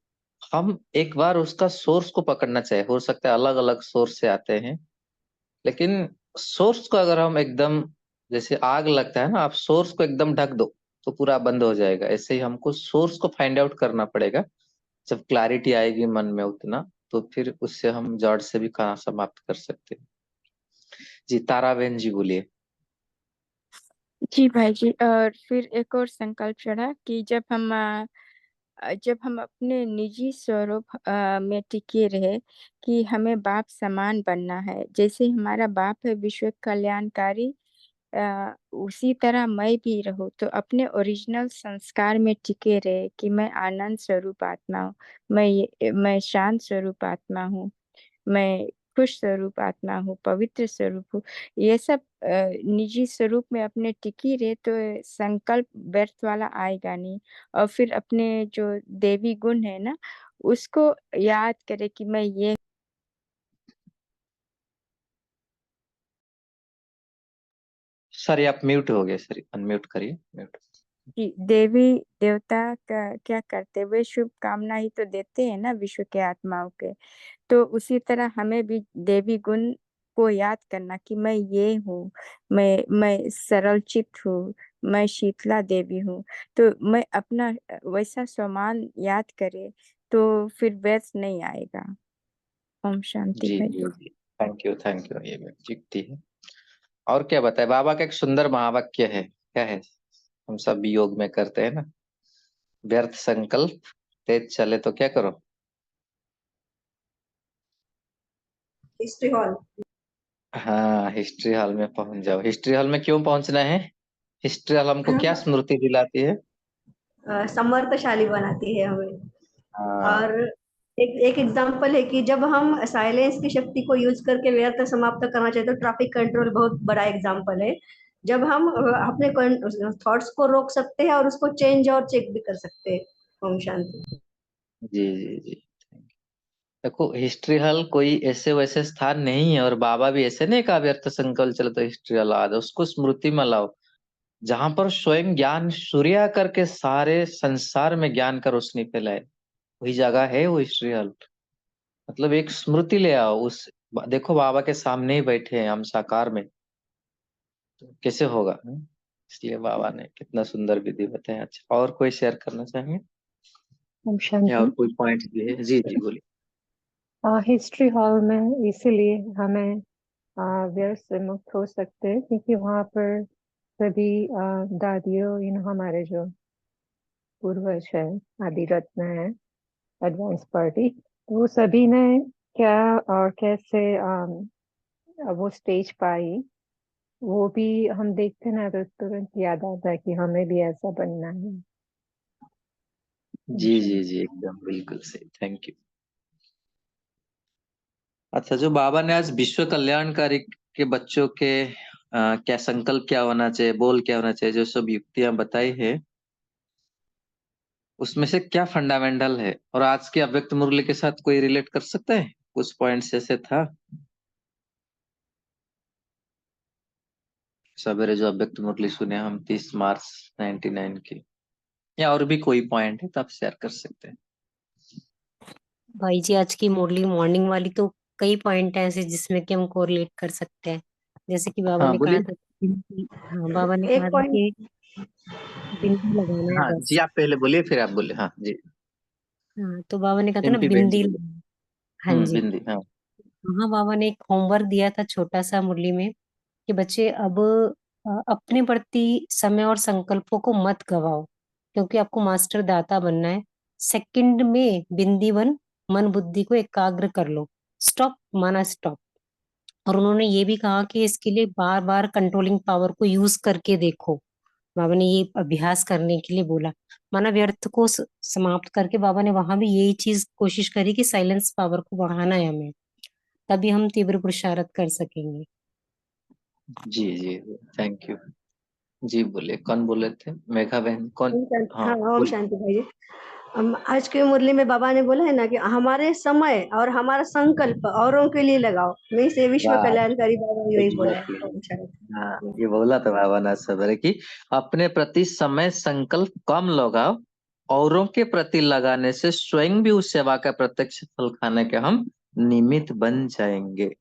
हम एक बार उसका सोर्स को पकड़ना चाहिए। हो सकता है अलग अलग सोर्स से आते हैं, लेकिन सोर्स को अगर हम एकदम, जैसे आग लगता है ना, आप सोर्स को एकदम ढक दो तो पूरा बंद हो जाएगा। ऐसे ही हमको सोर्स को फाइंड आउट करना पड़ेगा। जब क्लैरिटी आएगी मन में उतना, तो फिर उससे हम जड़ से भी खाना समाप्त कर सकते हैं। जी, तारा बहन जी बोलिए। जी भाई जी, और फिर एक और संकल्प चढ़ा कि जब हम अपने निजी स्वरूप में टिके रहे, कि हमें बाप समान बनना है। जैसे हमारा बाप है विश्व कल्याणकारी, उसी तरह मैं भी रहूं। तो अपने ओरिजिनल संस्कार में टिके रहे कि मैं आनंद स्वरूप आत्मा हूँ, मैं शांत स्वरूप आत्मा हूँ, मैं खुश स्वरूप आत्मा हूँ, पवित्र स्वरूप हूँ। ये सब निजी स्वरूप में अपने टिकी रहे तो संकल्प व्यर्थ वाला आएगा नहीं। और फिर अपने जो देवी गुण है ना, उसको याद करे कि मैं ये सर आप म्यूट हो गए, सर अनम्यूट करिए, म्यूट। कि देवी देवता का क्या करते, वे शुभ कामना ही तो देते हैं ना विश्व के आत्माओं के। तो उसी तरह हमें भी देवी गुण को याद करना कि मैं ये हूँ, मैं सरल चित्त हूँ, मैं शीतला देवी हूँ। तो मैं अपना वैसा स्वमान याद करे तो फिर व्यर्थ नहीं आएगा। ओम शांति जी भाई। जी जी, थैंक यू थैंक यू, ये जीतती है। और क्या बताए, बाबा का एक सुंदर महावाक्य है, क्या है? हम सब भी योग में करते हैं ना, व्यर्थ संकल्प तेज चले तो क्या करो? History hall. हाँ, हिस्ट्री हॉल में पहुंच जाओ। हिस्ट्री हॉल में क्यों पहुंचना है? हिस्ट्री हॉल हमको क्या स्मृति दिलाती है? समर्थशाली बनाती है हमें। हाँ और एक एग्जांपल है कि जब हम साइलेंस की शक्ति को यूज करके व्यर्थ समाप्त करना चाहते तो ट्रैफिक कंट्रोल बहुत बड़ा एग्जांपल है। जब हम अपने थॉट्स को रोक सकते हैं और उसको चेंज और चेक भी कर सकते हैं। ओम शांति। जी जी जी। देखो, हिस्ट्री हॉल कोई ऐसे वैसे स्थान नहीं है, और बाबा भी ऐसे नहीं कहा व्यर्थ संकल्प चलो तो हिस्ट्री हॉल आ जाओ। उसको स्मृति में लाओ, जहां पर स्वयं ज्ञान सूर्या करके सारे संसार में ज्ञान का रोशनी फैलाए, वही जगह है वो हिस्ट्री हॉल। मतलब एक स्मृति ले आओ उस, देखो बाबा के सामने ही बैठे हैं हम साकार में, तो कैसे होगा? इसलिए बाबा ने कितना सुंदर विधि बताया। अच्छा, और कोई शेयर करना चाहेंगे ओम या और शांति। कोई पॉइंट भी है? जी जी बोलिए। हिस्ट्री हॉल में इसीलिए हमें व्यर्थ से मुक्त हो सकते हैं क्योंकि वहाँ पर सभी दादियों हमारे जो पूर्वज है, आदि रत्न है, एडवांस पार्टी, तो वो सभी ने क्या और कैसे वो स्टेज पाई, वो भी हम देखते ना तो तुरंत याद आता है कि हमें भी ऐसा बनना है। जी जी जी, एकदम बिल्कुल सही, थैंक यू। अच्छा, जो बाबा ने आज विश्व कल्याणकारी के बच्चों के क्या संकल्प क्या होना चाहिए, बोल क्या होना चाहिए, जो सब युक्तियां बताई है, उसमें से क्या फंडामेंटल है और आज की अव्यक्त मुरली के साथ कोई रिलेट कर सकता है? कुछ पॉइंट्स ऐसे था सवेरे जो अव्यक्त मुरली सुने हम 30 मार्च 99 की, या और भी कोई पॉइंट है तो आप शेयर कर सकते हैं। भाई जी आज की मुरली मॉर्निंग वाली तो कई पॉइंट है ऐसे जिसमें कि हम कोरिलेट कर सकते हैं। जैसे कि बाबा हाँ ने कहा बोलिए। था हाँ बाबा ने एक कहा था पॉइंट कि बिंदी लगाना है हाँ जी, बस। आप पहले बोलिए फिर आप बोलिए। हाँ जी। हाँ तो बाबा ने कहा था ना सिंपी बहन जी बिंदी बोलिए। हाँ जी। बिंदी, हाँ। हाँ बाबा ने एक होमवर्क दिया था छोटा सा मुरली में कि बच्चे अब अपने प्रति समय और संकल्पों को मत गवाओ, क्योंकि आपको मास्टर दाता बनना है। सेकंड में बिंदी बन मन बुद्धि को एकाग्र कर लो। स्टॉप माना स्टॉप। और उन्होंने ये भी कहा कि इसके लिए बार बार कंट्रोलिंग पावर को यूज करके देखो। बाबा ने ये अभ्यास करने के लिए बोला। माना व्यर्थ को समाप्त करके बाबा ने वहां भी यही चीज कोशिश करी कि साइलेंस पावर को बढ़ाना है हमें, तभी हम तीव्र पुरुषार्थ कर सकेंगे। जी जी, थैंक यू। जी बोलिए, कौन बोले थे? मेघा बहन कौन? हाँ हाँ ओम बोलिए। शांति भाई। आज के मुरली में बाबा ने बोला है ना कि हमारे समय और हमारा संकल्प औरों के लिए लगाओ। मैं से विश्व वाह, कल्याणकारी बाबा ने यही बोला है। एग्जैक्टली। ओम हाँ, शांति। ये बोला था बाबा ने सवेरे की अपने प्रति समय संकल्प कम लगाओ, औरों के प्रति लगाने से स्वयं भी उस सेवा का प्रत्यक्ष फल खाने के हम निमित्त बन जाएंगे।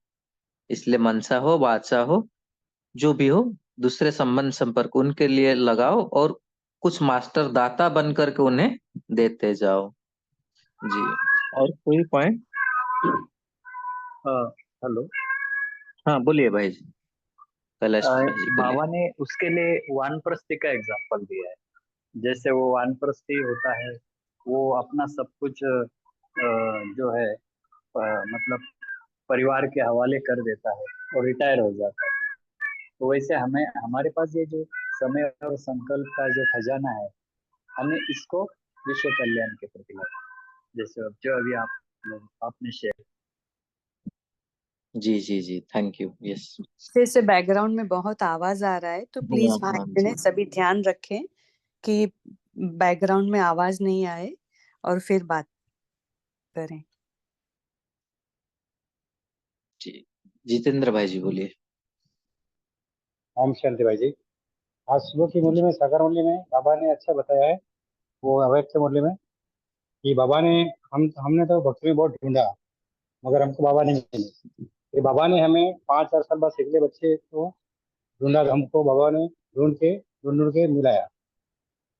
इसलिए मनसा हो, वाचा हो, जो भी हो, दूसरे संबंध संपर्क उनके लिए लगाओ और कुछ मास्टर दाता बन करके उन्हें देते जाओ। जी, और कोई पॉइंट? हेलो। हाँ बोलिए भाई जी, कैलाश भाई जी बोलिए। बाबा ने उसके लिए वानप्रस्थी का एग्जाम्पल दिया है। जैसे वो वानप्रस्थी होता है, वो अपना सब कुछ जो है मतलब परिवार के हवाले कर देता है और रिटायर हो जाता है। तो वैसे हमें हमारे पास ये जो समय और संकल्प का जो खजाना है, हमें इसको विश्व कल्याण के प्रति लगाना, जैसे जो अभी आपने शेयर। जी जी जी, थैंक यू। यस। फिर से बैकग्राउंड में बहुत आवाज आ रहा है, तो प्लीज हाँ भाई हाँ बहनें जी सभी ध्यान रखें कि बैकग्राउंड में आवाज नहीं आए और फिर बात करें। जी, जितेंद्र भाई जी बोलिए। ओम शांति भाई जी। आज सुबह की मुरली में, सागर मुरली में बाबा ने अच्छा बताया है, वो अवैध मुरली में, कि बाबा ने हमने तो भक्ति में बहुत ढूंढा, मगर हमको बाबा नहीं मिले। फिर बाबा ने हमें 5-4 साल बाद सिखले बच्चे को ढूंढा, हमको बाबा ने ढूंढ के मिलाया।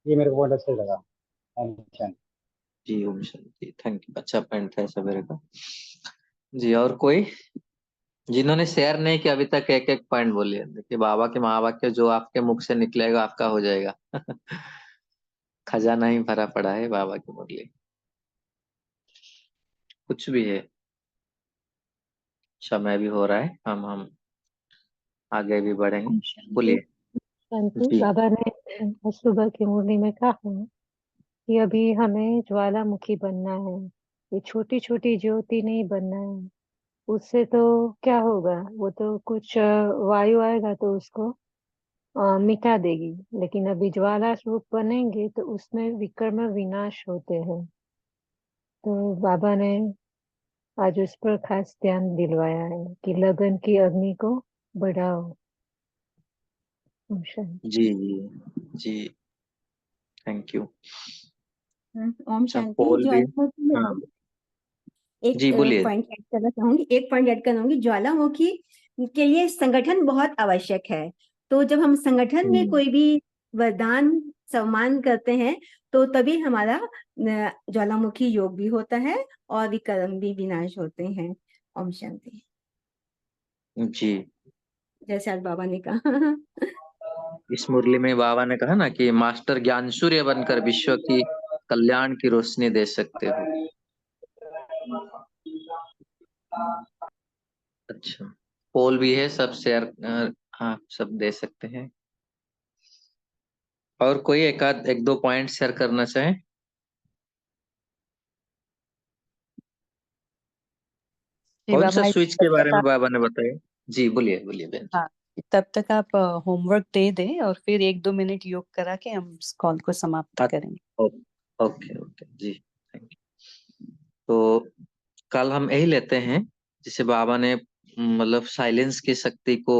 ये मेरे को बहुत अच्छा लगा। ओम शांति। जी ओम शांति, थैंक यू। अच्छा पॉइंट था सवेरे का। जी, और कोई जिन्होंने शेयर नहीं किया अभी तक, एक एक पॉइंट बोलिए। देखिए, बाबा के महावाक्य जो आपके मुख से निकलेगा आपका हो जाएगा। खजाना ही भरा पड़ा है बाबा की मुरली। कुछ भी है, समय भी हो रहा है, हम आगे भी बढ़ेंगे। शांति। बोलिए। शांति, जी बाबा ने आज सुबह की मुरली में कहा कि अभी हमें ज्वालामुखी बनना है, ये छोटी छोटी ज्योति नहीं बनना है। उससे तो क्या होगा, वो तो कुछ वायु आएगा तो उसको मिटा देगी, लेकिन अभी ज्वाला स्वरूप बनेंगे तो उसमें विकर्म विनाश होते हैं। तो बाबा ने आज उस पर खास ध्यान दिलवाया है कि लगन की अग्नि को बढ़ाओ। ओम शांति। जी जी जी, थैंक यू। ओम अच्छा, शांति। पोल भी। ज्वालामुखी में हाँ एक जी बोलिए। पॉइंट ऐड करना चाहूंगी, एक पॉइंट ऐड करना चाहूंगी। ज्वालामुखी के लिए संगठन बहुत आवश्यक है। तो जब हम संगठन में हम्म, कोई भी वरदान सम्मान करते हैं, तो तभी हमारा ज्वालामुखी योग भी होता है और विकर्म भी विनाश होते हैं। ओम शांति। जी, जैसे आज बाबा ने कहा। इस मुरली में बाबा ने कहा ना कि मास्टर ज्ञान सूर्य बनकर विश्व की कल्याण की रोशनी दे सकते हो। अच्छा, पोल भी है, सब शेयर, हाँ सब दे सकते हैं। और कोई एक दो पॉइंट शेयर करना चाहे? कौन शिवा सा भाई, स्विच तब के बारे तक में आप, बाबा ने बताया? जी बोलिए बोलिए बहन जी। हाँ, तब तक आप होमवर्क दे दें और फिर 1-2 मिनट योग करा के हम इस कॉल को समाप्त हाँ, करेंगे। ओके ओके जी, थैंक यू। तो कल हम यही लेते हैं, जिसे बाबा ने मतलब साइलेंस की शक्ति को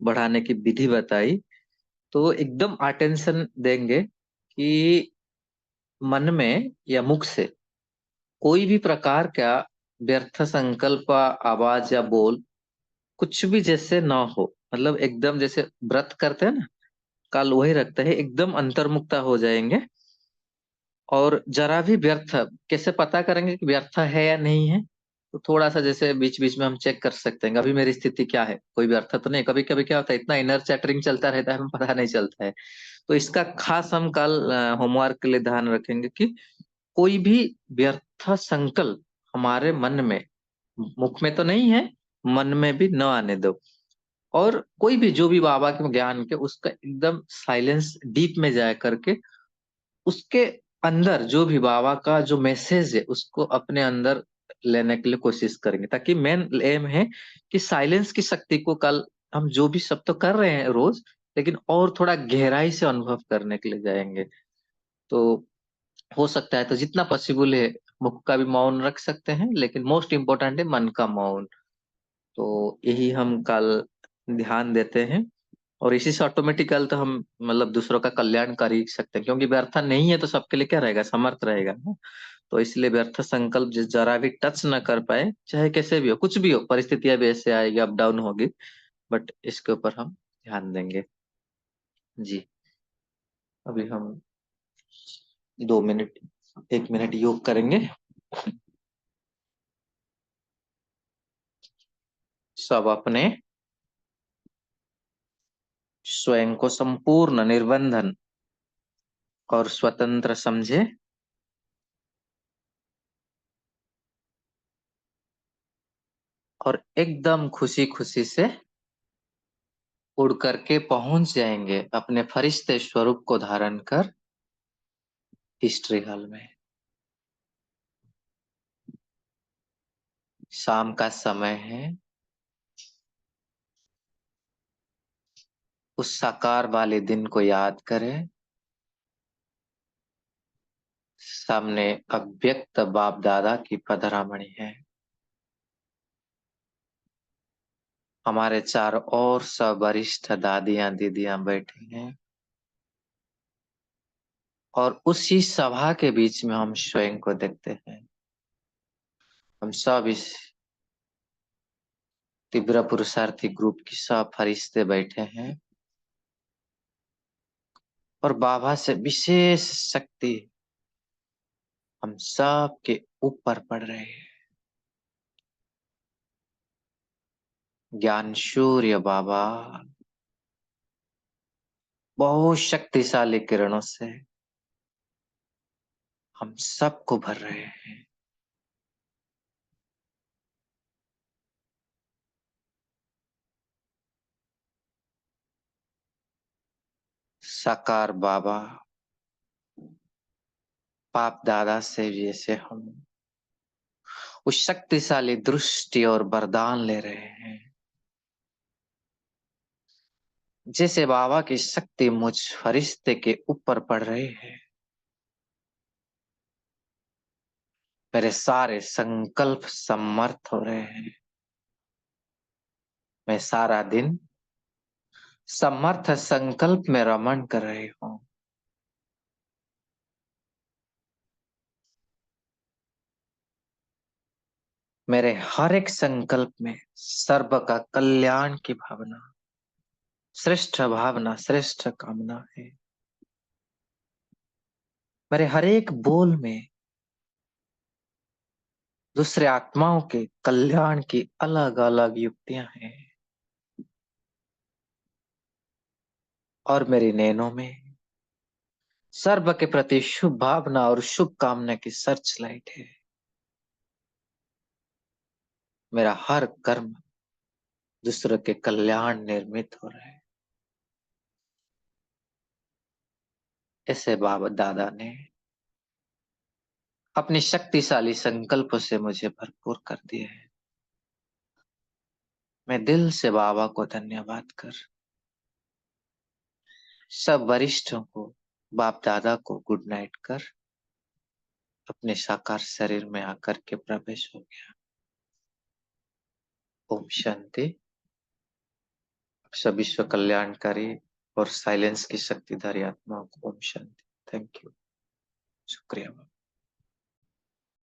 बढ़ाने की विधि बताई। तो एकदम अटेंशन देंगे कि मन में या मुख से कोई भी प्रकार का व्यर्थ संकल्प, आवाज या बोल कुछ भी जैसे ना हो। मतलब एकदम जैसे व्रत करते हैं ना, कल वही रखते हैं, एकदम अंतर्मुक्ता हो जाएंगे। और जरा भी व्यर्थ, कैसे पता करेंगे कि व्यर्थ है या नहीं है? तो थोड़ा सा जैसे बीच बीच में हम चेक कर सकते हैं, अभी मेरी स्थिति क्या है, कोई व्यर्थ तो नहीं। कभी कभी क्या होता है, इतना इनर चैटरिंग चलता रहता है, हमें पता नहीं चलता है। तो इसका खास हम कल होमवर्क के लिए ध्यान रखेंगे कि कोई भी व्यर्थ संकल्प हमारे मन में, मुख में तो नहीं है, मन में भी न आने दो। और कोई भी जो भी बाबा के ज्ञान के, उसका एकदम साइलेंस डीप में जाए करके उसके अंदर जो भी बाबा का जो मैसेज है उसको अपने अंदर लेने के लिए कोशिश करेंगे। ताकि मेन एम है कि साइलेंस की शक्ति को कल हम जो भी सब तो कर रहे हैं रोज, लेकिन और थोड़ा गहराई से अनुभव करने के लिए जाएंगे। तो हो सकता है तो जितना पॉसिबल है मुख का भी मौन रख सकते हैं, लेकिन मोस्ट इम्पोर्टेंट है मन का मौन। तो यही हम कल ध्यान देते हैं। और इसी से ऑटोमेटिकल तो हम मतलब दूसरों का कल्याण कर ही सकते हैं, क्योंकि व्यर्थ नहीं है तो सबके लिए क्या रहेगा, समर्थ रहेगा ना। तो इसलिए व्यर्थ संकल्प जरा भी टच न कर पाए, चाहे कैसे भी हो, कुछ भी हो, परिस्थितियां भी ऐसे आएगी, अप डाउन होगी, बट इसके ऊपर हम ध्यान देंगे। जी, अभी हम 2 मिनट, 1 मिनट योग करेंगे। सब अपने स्वयं को संपूर्ण निर्बंधन और स्वतंत्र समझे। और एकदम खुशी खुशी से उड़ करके पहुंच जाएंगे अपने फरिश्ते स्वरूप को धारण कर हिस्ट्री हॉल में। शाम का समय है, उस साकार वाले दिन को याद करें। सामने अव्यक्त बाप दादा की पधरामणि है। हमारे चारों ओर सब वरिष्ठ दादियां दीदियां बैठी हैं। और उसी सभा के बीच में हम स्वयं को देखते हैं। हम सब इस तीव्र पुरुषार्थी ग्रुप की सब फरिश्ते बैठे हैं और बाबा से विशेष शक्ति हम सब के ऊपर पड़ रहे हैं। ज्ञान सूर्य बाबा बहुत शक्तिशाली किरणों से हम सबको भर रहे हैं। साकार बाबा बाप दादा से जैसे हम उस शक्तिशाली दृष्टि और वरदान ले रहे हैं, जैसे बाबा की शक्ति मुझ फरिश्ते के ऊपर पड़ रही है। मेरे सारे संकल्प समर्थ हो रहे हैं। मैं सारा दिन समर्थ संकल्प में रमण कर रही हूँ। मेरे हर एक संकल्प में सर्व का कल्याण की भावना, श्रेष्ठ भावना, श्रेष्ठ कामना है। मेरे हर एक बोल में दूसरे आत्माओं के कल्याण की अलग अलग युक्तियां हैं। और मेरी नैनों में सर्व के प्रति शुभ भावना और शुभ कामना की सर्च लाइट है। मेरा हर कर्म दूसरों के कल्याण निर्मित हो रहा है। ऐसे बाबा दादा ने अपनी शक्तिशाली संकल्प से मुझे भरपूर कर दिए है। मैं दिल से बाबा को धन्यवाद कर सब वरिष्ठों को, बाप दादा को गुड नाइट कर अपने साकार शरीर में आकर के प्रवेश हो गया। ओम शांति। सब विश्व कल्याणकारी और साइलेंस की शक्तिधारी आत्माओं को ओम शांति। थैंक यू, शुक्रिया।